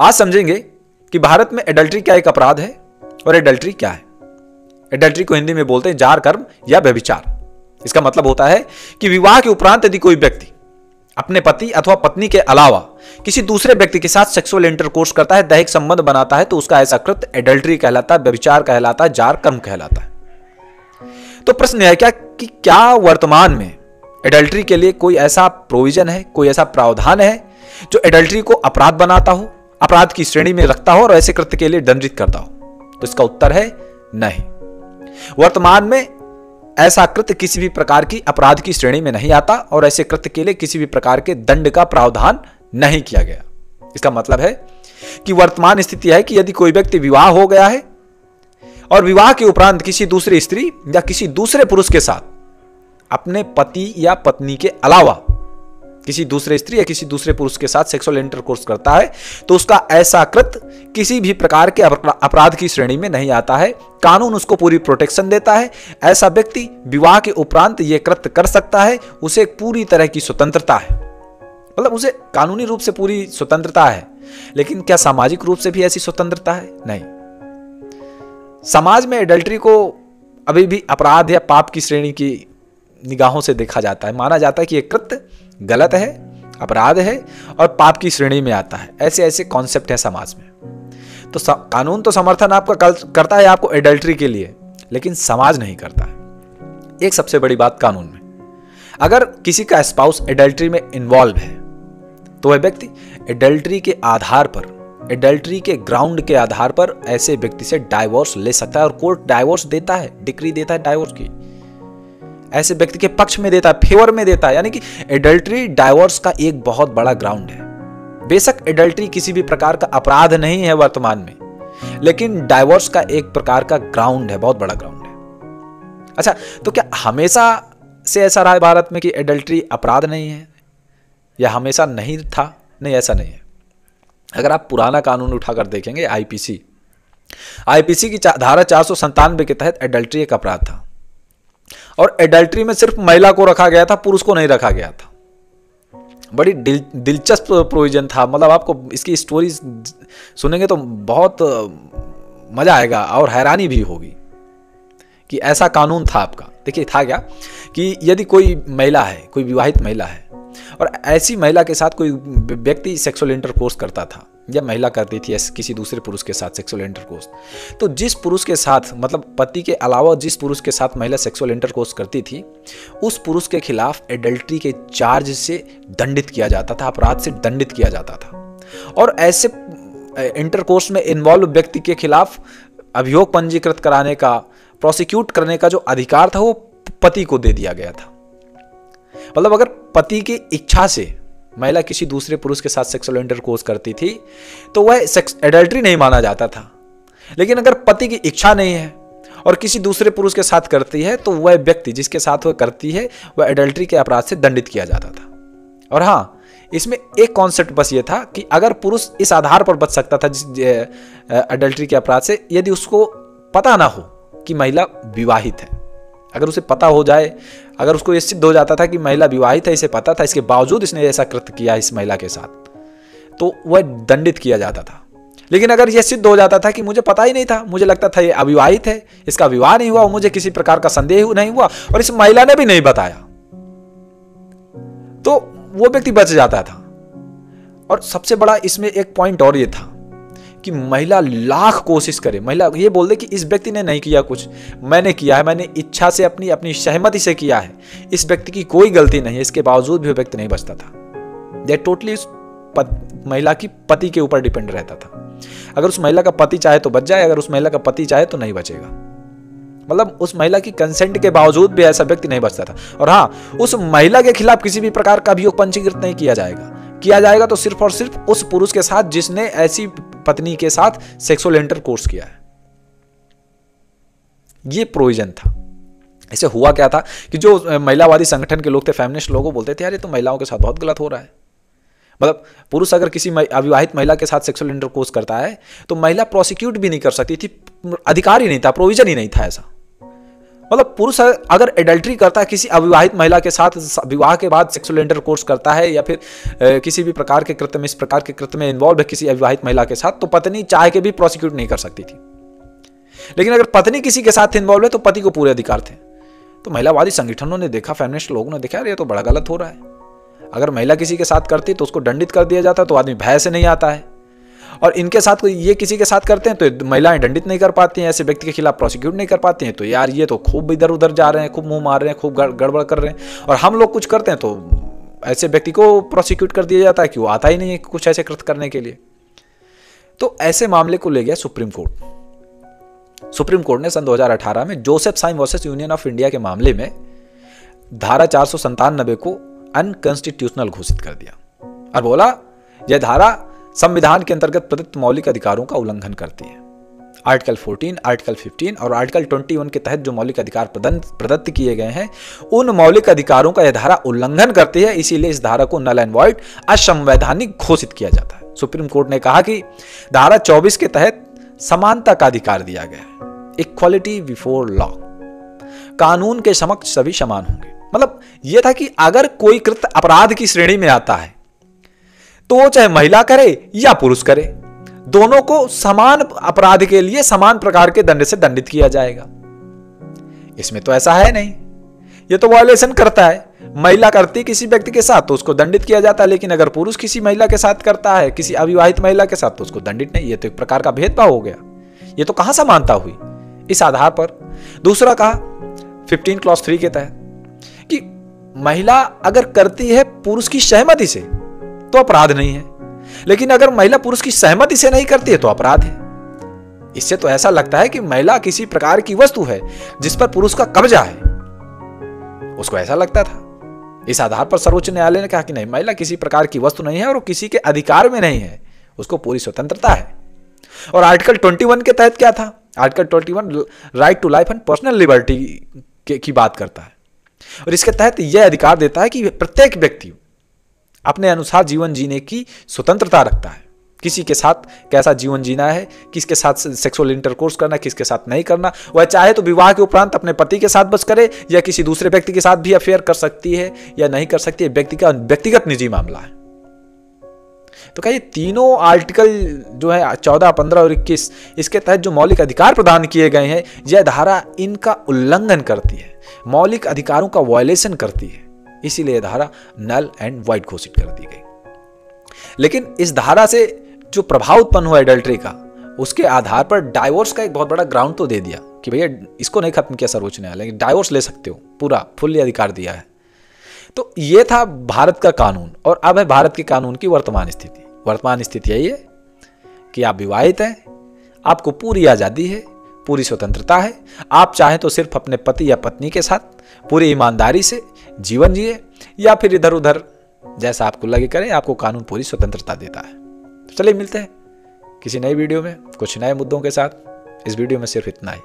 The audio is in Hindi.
आज समझेंगे कि भारत में एडल्ट्री क्या एक अपराध है और एडल्ट्री क्या है। एडल्ट्री को हिंदी में बोलते हैं जार कर्म या व्यभिचार। इसका मतलब होता है कि विवाह के उपरांत यदि कोई व्यक्ति अपने पति अथवा पत्नी के अलावा किसी दूसरे व्यक्ति के साथ सेक्सुअल इंटरकोर्स करता है, दैहिक संबंध बनाता है, तो उसका ऐसा कृत्य एडल्ट्री कहलाता है, व्यभिचार कहलाता है, जार कर्म कहलाता है। तो प्रश्न है क्या वर्तमान में एडल्ट्री के लिए कोई ऐसा प्रोविजन है, कोई ऐसा प्रावधान है जो एडल्ट्री को अपराध बनाता हो, अपराध की श्रेणी में रखता हो और ऐसे कृत्य के लिए दंडित करता हो? तो इसका उत्तर है नहीं। वर्तमान में ऐसा कृत्य किसी भी प्रकार की अपराध की श्रेणी में नहीं आता और ऐसे कृत्य के लिए किसी भी प्रकार के दंड का प्रावधान नहीं किया गया। इसका मतलब है कि वर्तमान स्थिति है कि यदि कोई व्यक्ति विवाह हो गया है और विवाह के उपरांत किसी दूसरी स्त्री या किसी दूसरे पुरुष के साथ अपने पति या पत्नी के अलावा किसी दूसरे स्त्री या किसी दूसरे पुरुष के साथ सेक्सुअल इंटरकोर्स करता है, तो उसका ऐसा कृत्य किसी भी प्रकार के अपराध की श्रेणी में नहीं आता है। कानून उसको पूरी प्रोटेक्शन देता है। ऐसा व्यक्ति विवाह के उपरांत यह कृत्य कर सकता है, उसे पूरी तरह की स्वतंत्रता है, मतलब उसे कानूनी रूप से पूरी स्वतंत्रता है। लेकिन क्या सामाजिक रूप से भी ऐसी स्वतंत्रता है? नहीं। समाज में एडल्ट्री को अभी भी अपराध या पाप की श्रेणी की निगाहों से देखा जाता है। माना जाता है कि यह कृत्य गलत है, अपराध है और पाप की श्रेणी में आता है। ऐसे ऐसे कॉन्सेप्ट है समाज में। तो कानून तो समर्थन आपका करता है आपको एडल्ट्री के लिए, लेकिन समाज नहीं करता है। एक सबसे बड़ी बात कानून में, अगर किसी का स्पाउस एडल्ट्री में इन्वॉल्व है तो वह व्यक्ति एडल्ट्री के आधार पर, एडल्ट्री के ग्राउंड के आधार पर ऐसे व्यक्ति से डाइवोर्स ले सकता है और कोर्ट डाइवोर्स देता है, डिक्री देता है डाइवोर्स की, ऐसे व्यक्ति के पक्ष में देता है, फेवर में देता है। यानी कि एडल्ट्री डाइवोर्स का एक बहुत बड़ा ग्राउंड है। बेशक एडल्ट्री किसी भी प्रकार का अपराध नहीं है वर्तमान में, लेकिन डाइवोर्स का एक प्रकार का ग्राउंड है, बहुत बड़ा ग्राउंड है। अच्छा, तो क्या हमेशा से ऐसा रहा है भारत में कि एडल्ट्री अपराध नहीं है या हमेशा नहीं था? नहीं, ऐसा नहीं है। अगर आप पुराना कानून उठाकर देखेंगे, आईपीसी की धारा 497 के तहत एडल्ट्री एक अपराध था और एडल्ट्री में सिर्फ महिला को रखा गया था, पुरुष को नहीं रखा गया था। बड़ी दिलचस्प प्रोविजन था। मतलब आपको इसकी स्टोरी सुनेंगे तो बहुत मजा आएगा और हैरानी भी होगी कि ऐसा कानून था आपका। देखिए था क्या कि यदि कोई महिला है, कोई विवाहित महिला है और ऐसी महिला के साथ कोई व्यक्ति सेक्सुअल इंटरकोर्स करता था या महिला करती थी किसी दूसरे पुरुष के साथ सेक्सुअल इंटरकोर्स, तो जिस पुरुष के साथ, मतलब पति के अलावा जिस पुरुष के साथ महिला सेक्सुअल इंटरकोर्स करती थी, उस पुरुष के खिलाफ एडल्ट्री के चार्ज से दंडित किया जाता था, अपराध से दंडित किया जाता था। और ऐसे इंटरकोर्स में इन्वॉल्व व्यक्ति के खिलाफ अभियोग पंजीकृत कराने का, प्रोसिक्यूट करने का जो अधिकार था वो पति को दे दिया गया था। मतलब अगर पति की इच्छा से महिला किसी दूसरे पुरुष के साथ सेक्सुअल इंटरकोर्स करती थी तो वह एडल्ट्री नहीं माना जाता था। लेकिन अगर पति की इच्छा नहीं है और किसी दूसरे पुरुष के साथ करती है तो वह व्यक्ति जिसके साथ वह करती है वह एडल्ट्री के अपराध से दंडित किया जाता था। और हाँ, इसमें एक कॉन्सेप्ट बस ये था कि अगर पुरुष इस आधार पर बच सकता था एडल्ट्री के अपराध से, यदि उसको पता ना हो कि महिला विवाहित है। अगर उसे पता हो जाए, अगर उसको ये सिद्ध हो जाता था कि महिला विवाहित है, इसे पता था, इसके बावजूद इसने ऐसा कृत्य किया इस महिला के साथ, तो वह दंडित किया जाता था। लेकिन अगर यह सिद्ध हो जाता था कि मुझे पता ही नहीं था, मुझे लगता था ये अविवाहित है, इसका विवाह नहीं हुआ, मुझे किसी प्रकार का संदेह नहीं हुआ और इस महिला ने भी नहीं बताया, तो वो व्यक्ति बच जाता था। और सबसे बड़ा इसमें एक पॉइंट और ये था कि महिला लाख कोशिश करे, महिला ये बोल दे कि इस व्यक्ति ने नहीं किया कुछ, मैंने किया है, मैंने इच्छा से अपनी सहमति से किया है, इस व्यक्ति की कोई गलती नहीं है, इसके बावजूद भी वो व्यक्ति नहीं बचता था। ये टोटली उस महिला की पति के ऊपर डिपेंड रहता था। अगर उस महिला का पति चाहे तो बच जाए, अगर उस महिला का पति चाहे तो नहीं बचेगा। मतलब उस महिला की कंसेंट के बावजूद भी ऐसा व्यक्ति नहीं बचता था। और हाँ, उस महिला के खिलाफ किसी भी प्रकार का अभियोग पंजीकृत नहीं किया जाएगा तो सिर्फ और सिर्फ उस पुरुष के साथ जिसने ऐसी पत्नी के साथ सेक्सुअल इंटरकोर्स किया है। ये प्रोविजन था। इसे हुआ क्या था कि जो महिलावादी संगठन के लोग थे, फेमिनिस्ट लोगों, बोलते थे यार ये तो महिलाओं के साथ बहुत गलत हो रहा है। मतलब पुरुष अगर किसी अविवाहित महिला के साथ सेक्सुअल इंटरकोर्स करता है तो महिला प्रोसिक्यूट भी नहीं कर सकती थी, अधिकार ही नहीं था, प्रोविजन ही नहीं था ऐसा। मतलब पुरुष अगर एडल्ट्री करता है किसी अविवाहित महिला के साथ, विवाह के बाद सेक्सुअल इंटरकोर्स करता है या फिर किसी भी प्रकार के कृत्य में, इस प्रकार के कृत्य में इन्वॉल्व है किसी अविवाहित महिला के साथ, तो पत्नी चाह के भी प्रोसिक्यूट नहीं कर सकती थी। लेकिन अगर पत्नी किसी के साथ इन्वॉल्व है तो पति को पूरे अधिकार थे। तो महिलावादी संगठनों ने देखा, फेमिनिस्ट लोगों ने देखा, यार ये तो बड़ा गलत हो रहा है। अगर महिला किसी के साथ करती तो उसको दंडित कर दिया जाता, तो आदमी भय से नहीं आता है। और इनके साथ ये किसी के साथ करते हैं तो महिलाएं दंडित नहीं कर पाती हैं, ऐसे व्यक्ति के खिलाफ प्रोसिक्यूट नहीं कर पाती हैं। तो यार ये तो खूब इधर उधर जा रहे हैं, खूब मुंह मार रहे हैं, खूब गड़बड़ कर रहे हैं। और हम लोग कुछ करते हैं तो ऐसे व्यक्ति को प्रोसिक्यूट कर दिया जाता है कि वो आता ही नहीं है कुछ ऐसे कृत्य करने के लिए। तो ऐसे मामले को ले गया सुप्रीम कोर्ट। सुप्रीम कोर्ट ने सन 2018 में Joseph Shine versus union of India के मामले में धारा 497 को अनकॉन्स्टिट्यूशनल घोषित कर दिया और बोला यह धारा संविधान के अंतर्गत प्रदत्त मौलिक अधिकारों का उल्लंघन करती है। आर्टिकल 14, आर्टिकल 15 और आर्टिकल 21 के तहत जो मौलिक अधिकार प्रदत्त किए गए हैं, उन मौलिक अधिकारों का यह धारा उल्लंघन करती है। इसीलिए इस धारा को नल एंड वॉइड, असंवैधानिक घोषित किया जाता है। सुप्रीम कोर्ट ने कहा कि धारा 24 के तहत समानता का अधिकार दिया गया है, इक्वालिटी बिफोर लॉ, कानून के समक्ष सभी समान होंगे। मतलब यह था कि अगर कोई कृत्य अपराध की श्रेणी में आता है तो वो चाहे महिला करे या पुरुष करे, दोनों को समान अपराध के लिए समान प्रकार के दंड से दंडित किया जाएगा। इसमें तो ऐसा है नहीं, ये तो वायलेशन करता है। महिला करती किसी व्यक्ति के साथ तो उसको दंडित किया जाता है, लेकिन अगर पुरुष किसी महिला के साथ करता है, किसी अविवाहित महिला के साथ, तो उसको दंडित नहीं। ये तो एक प्रकार का भेदभाव हो गया। ये तो कहां समानता हुई इस आधार पर। दूसरा कहा 15 क्लॉज 3 के तहत कि महिला अगर करती है पुरुष की सहमति से तो अपराध नहीं है, लेकिन अगर महिला पुरुष की सहमति से नहीं करती है तो अपराध है। इससे तो ऐसा लगता है कि महिला किसी प्रकार की वस्तु है जिस पर पुरुष का कब्जा है, उसको ऐसा लगता था। इस आधार पर सर्वोच्च न्यायालय ने कहा कि नहीं, महिला किसी प्रकार की वस्तु नहीं है और वो किसी के अधिकार में नहीं है, उसको पूरी स्वतंत्रता है। और आर्टिकल 21 के तहत क्या था? Article 21 right to life and personal liberty की बात करता है और इसके तहत यह अधिकार देता है कि प्रत्येक व्यक्ति अपने अनुसार जीवन जीने की स्वतंत्रता रखता है। किसी के साथ कैसा जीवन जीना है, किसके साथ सेक्सुअल इंटरकोर्स करना है, किसके साथ नहीं करना, वह चाहे तो विवाह के उपरांत अपने पति के साथ बस करे या किसी दूसरे व्यक्ति के साथ भी अफेयर कर सकती है या नहीं कर सकती है, व्यक्ति का व्यक्तिगत निजी मामला है। तो क्या ये तीनों आर्टिकल जो है 14, 15 और 21, इसके तहत जो मौलिक अधिकार प्रदान किए गए हैं, यह धारा इनका उल्लंघन करती है, मौलिक अधिकारों का वायलेशन करती है। इसीलिए यह धारा नल एंड वाइड घोषित कर दी गई। लेकिन इस धारा से जो प्रभाव उत्पन्न हुआ एडल्ट्री का, उसके आधार पर डाइवोर्स का एक बहुत बड़ा ग्राउंड तो दे दिया कि भैया इसको नहीं खत्म किया सर्वोच्च न्यायालय, डाइवोर्स ले सकते हो, पूरा फुल्ली अधिकार दिया है। तो ये था भारत का कानून। और अब है भारत के कानून की वर्तमान स्थिति। वर्तमान स्थिति यही है कि आप विवाहित हैं, आपको पूरी आजादी है, पूरी स्वतंत्रता है। आप चाहें तो सिर्फ अपने पति या पत्नी के साथ पूरी ईमानदारी से जीवन जिए या फिर इधर उधर जैसा आपको लगे करें, आपको कानून पूरी स्वतंत्रता देता है। तो चलिए मिलते हैं किसी नई वीडियो में कुछ नए मुद्दों के साथ। इस वीडियो में सिर्फ इतना ही।